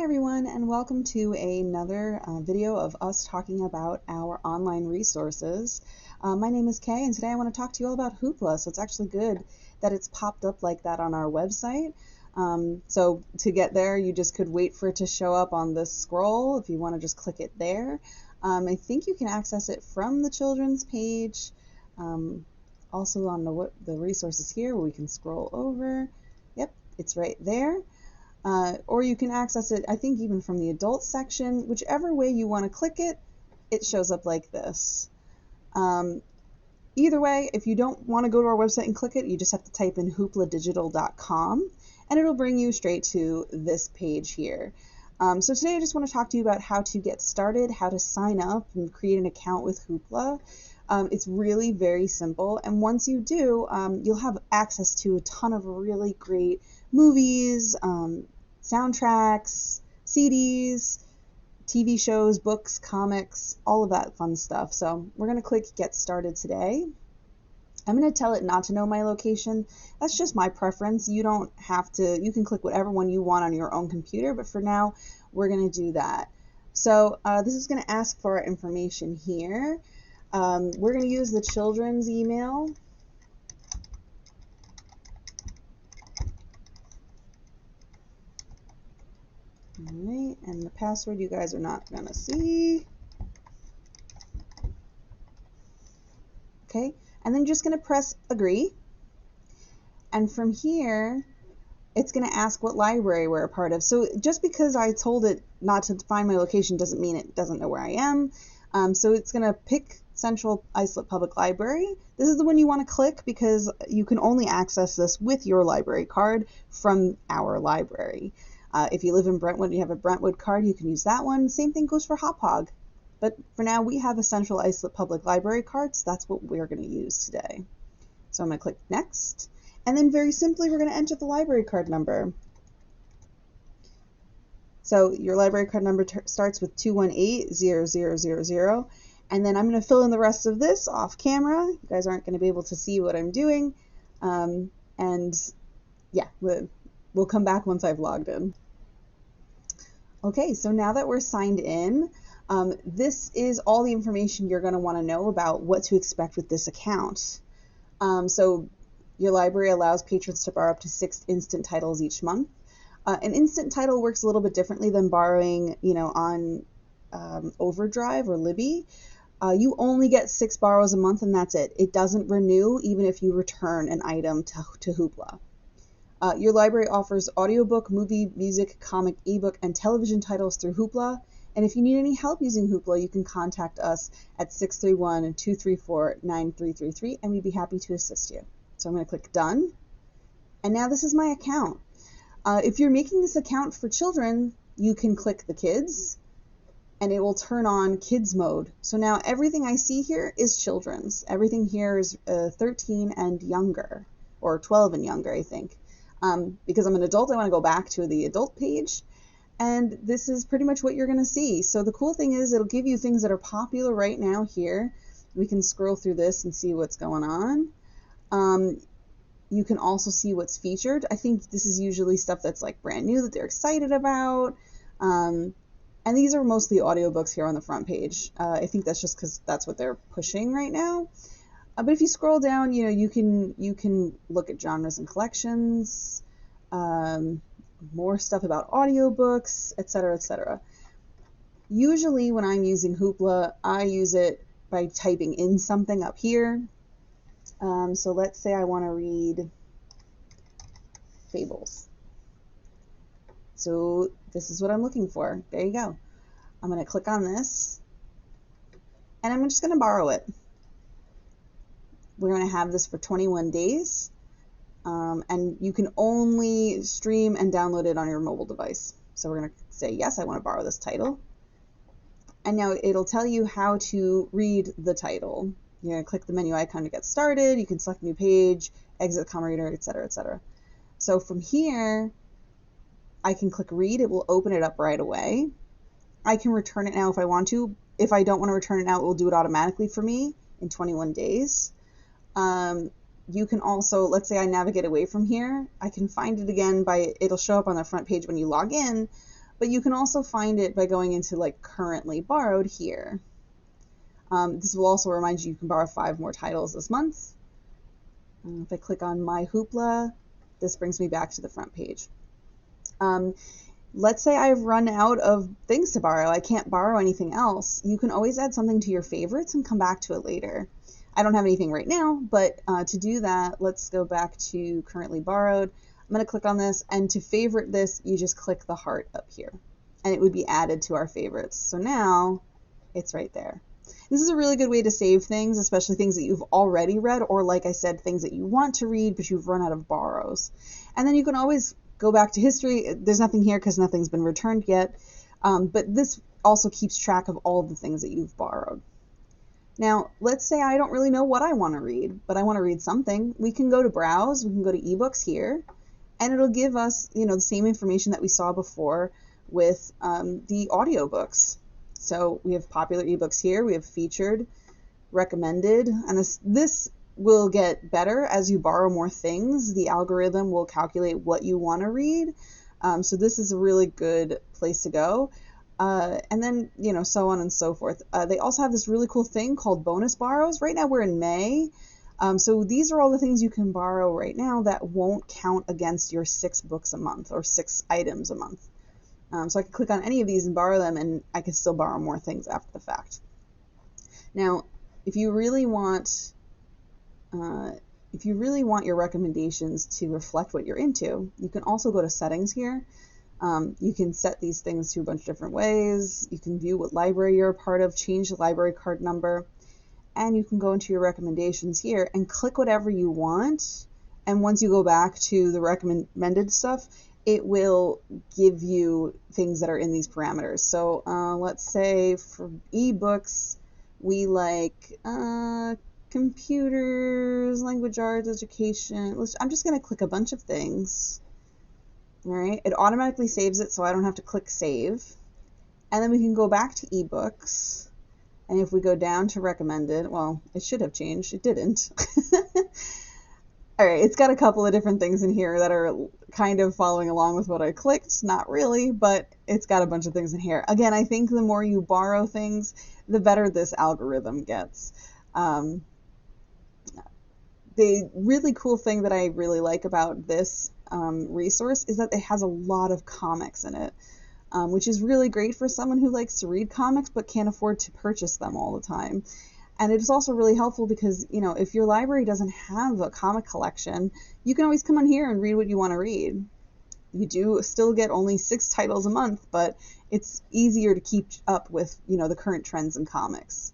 everyone, and welcome to another video of us talking about our online resources. My name is Kay, and today I want to talk to you all about Hoopla. So it's actually good that it's popped up like that on our website. So to get there, you just could wait for it to show up on this scroll if you want to just click it there. I think you can access it from the children's page. Also on the resources here, where we can scroll over. Yep, it's right there. Or you can access it, I think, even from the adult section. Whichever way you want to click it, it shows up like this. Either way, if you don't want to go to our website and click it, you just have to type in hoopladigital.com and it'll bring you straight to this page here. So today I just want to talk to you about how to get started, how to sign up and create an account with Hoopla. It's really very simple, and once you do, you'll have access to a ton of really great movies, soundtracks, CDs, TV shows, books, comics, all of that fun stuff. So we're going to click Get Started today. I'm going to tell it not to know my location. That's just my preference. You don't have to, you can click whatever one you want on your own computer, but for now, we're going to do that. So this is going to ask for our information here. We're going to use the children's email. All right, and the password you guys are not going to see. Okay, and then you're just going to press agree. And from here, it's going to ask what library we're a part of. So just because I told it not to find my location doesn't mean it doesn't know where I am. So it's going to pick Central Islip Public Library. This is the one you want to click because you can only access this with your library card from our library. If you live in Brentwood and you have a Brentwood card, you can use that one. Same thing goes for Hop Hog. But for now, we have a Central Islip Public Library card, so that's what we're going to use today. So I'm going to click Next. And then very simply, we're going to enter the library card number. So your library card number starts with 218-0000. And then I'm going to fill in the rest of this off camera. You guys aren't going to be able to see what I'm doing. And yeah, we'll come back once I've logged in. Okay, so now that we're signed in, this is all the information you're going to want to know about what to expect with this account. So your library allows patrons to borrow up to 6 instant titles each month. An instant title works a little bit differently than borrowing, on Overdrive or Libby. You only get 6 borrows a month, and that's it. It doesn't renew even if you return an item to Hoopla. Your library offers audiobook, movie, music, comic, ebook, and television titles through Hoopla. And if you need any help using Hoopla, you can contact us at 631-234-9333, and we'd be happy to assist you. So I'm going to click Done. And now this is my account. If you're making this account for children, you can click the kids, and it will turn on kids mode. So now everything I see here is children's. Everything here is 13 and younger, or 12 and younger, I think. Because I'm an adult, I want to go back to the adult page, and this is pretty much what you're going to see. So the cool thing is it'll give you things that are popular right now here. We can scroll through this and see what's going on. You can also see what's featured. I think this is usually stuff that's like brand new that they're excited about. And these are mostly audiobooks here on the front page. I think that's just because that's what they're pushing right now. But if you scroll down, you can look at genres and collections, more stuff about audiobooks, etc., etc. Usually when I'm using Hoopla, I use it by typing in something up here. So let's say I want to read Fables. So this is what I'm looking for. There you go. I'm going to click on this, and I'm just going to borrow it. We're going to have this for 21 days, and you can only stream and download it on your mobile device. So we're going to say, yes, I want to borrow this title. And now it'll tell you how to read the title. You're going to click the menu icon to get started. You can select new page, exit common reader, etc., etc. So from here, I can click read. It will open it up right away. I can return it now if I want to. If I don't want to return it now, it will do it automatically for me in 21 days. You can also, let's say I navigate away from here, I can find it again it'll show up on the front page when you log in, But you can also find it by going into like currently borrowed here. This will also remind you can borrow 5 more titles this month. If I click on My Hoopla, this brings me back to the front page. Let's say I've run out of things to borrow. I can't borrow anything else. You can always add something to your favorites and come back to it later. I don't have anything right now, but to do that, let's go back to currently borrowed. I'm going to click on this, and to favorite this, you just click the heart up here, and it would be added to our favorites. So now it's right there. This is a really good way to save things, especially things that you've already read, or like I said, things that you want to read but you've run out of borrows. And then you can always go back to history. There's nothing here because nothing's been returned yet, but this also keeps track of all the things that you've borrowed. Now, let's say I don't really know what I want to read, but I want to read something. We can go to Browse, we can go to eBooks here, and it'll give us, the same information that we saw before with the audiobooks. So we have popular ebooks here, we have featured, recommended, and this will get better as you borrow more things. The algorithm will calculate what you want to read. So this is a really good place to go. And then, so on and so forth. They also have this really cool thing called bonus borrows. Right now we're in May. So these are all the things you can borrow right now that won't count against your 6 books a month or 6 items a month. So I can click on any of these and borrow them, and I can still borrow more things after the fact. Now, if you really want your recommendations to reflect what you're into, you can also go to settings here. You can set these things to a bunch of different ways. You can view what library you're a part of, change the library card number, and you can go into your recommendations here and click whatever you want. And once you go back to the recommended stuff, it will give you things that are in these parameters. So let's say for ebooks, we like computers, language arts, education. I'm just going to click a bunch of things. All right, it automatically saves it, so I don't have to click save. And then we can go back to ebooks. And if we go down to recommended, well, it should have changed. It didn't. All right, it's got a couple of different things in here that are kind of following along with what I clicked. Not really, but it's got a bunch of things in here. Again, I think the more you borrow things, the better this algorithm gets. The really cool thing that I really like about this resource is that it has a lot of comics in it, which is really great for someone who likes to read comics but can't afford to purchase them all the time. And it is also really helpful because, if your library doesn't have a comic collection, you can always come on here and read what you want to read. You do still get only 6 titles a month, but it's easier to keep up with, the current trends in comics.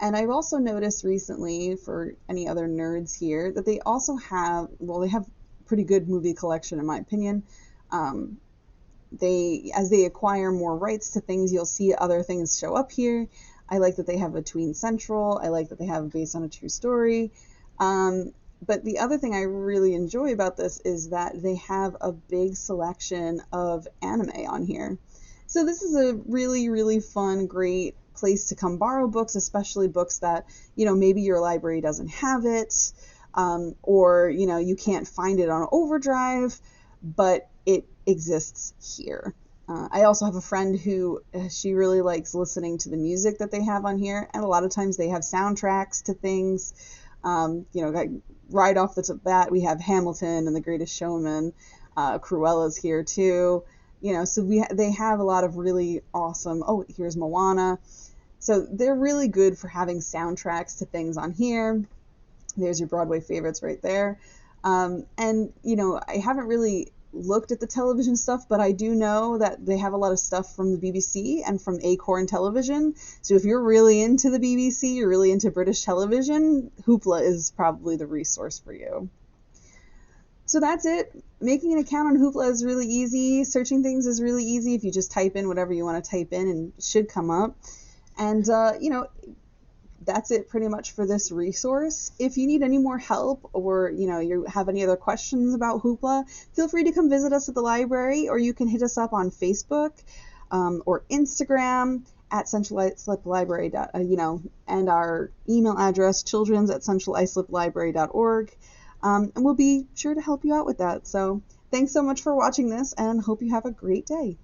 And I've also noticed recently, for any other nerds here, that they also have, they have pretty good movie collection in my opinion. As they acquire more rights to things, you'll see other things show up here. I like that they have a tween central. I like that they have based on a true story. But the other thing I really enjoy about this is that they have a big selection of anime on here. So this is a really, really fun, great place to come borrow books, especially books that, maybe your library doesn't have it, or, you can't find it on Overdrive, but it exists here. I also have a friend who, she really likes listening to the music that they have on here, and a lot of times they have soundtracks to things. Right off the bat, we have Hamilton and The Greatest Showman. Cruella's here too. So they have a lot of really awesome, here's Moana. So they're really good for having soundtracks to things on here. There's your Broadway favorites right there. And, I haven't really looked at the television stuff, but I do know that they have a lot of stuff from the BBC and from Acorn Television. So if you're really into the BBC, you're really into British television, Hoopla is probably the resource for you. So that's it. Making an account on Hoopla is really easy. Searching things is really easy. If you just type in whatever you want to type in, and it should come up. And, that's it pretty much for this resource. If you need any more help, or, you have any other questions about Hoopla, feel free to come visit us at the library, or you can hit us up on Facebook or Instagram at centralislip.library, and our email address, childrens@centralislip.library.org. And we'll be sure to help you out with that. So thanks so much for watching this, and hope you have a great day.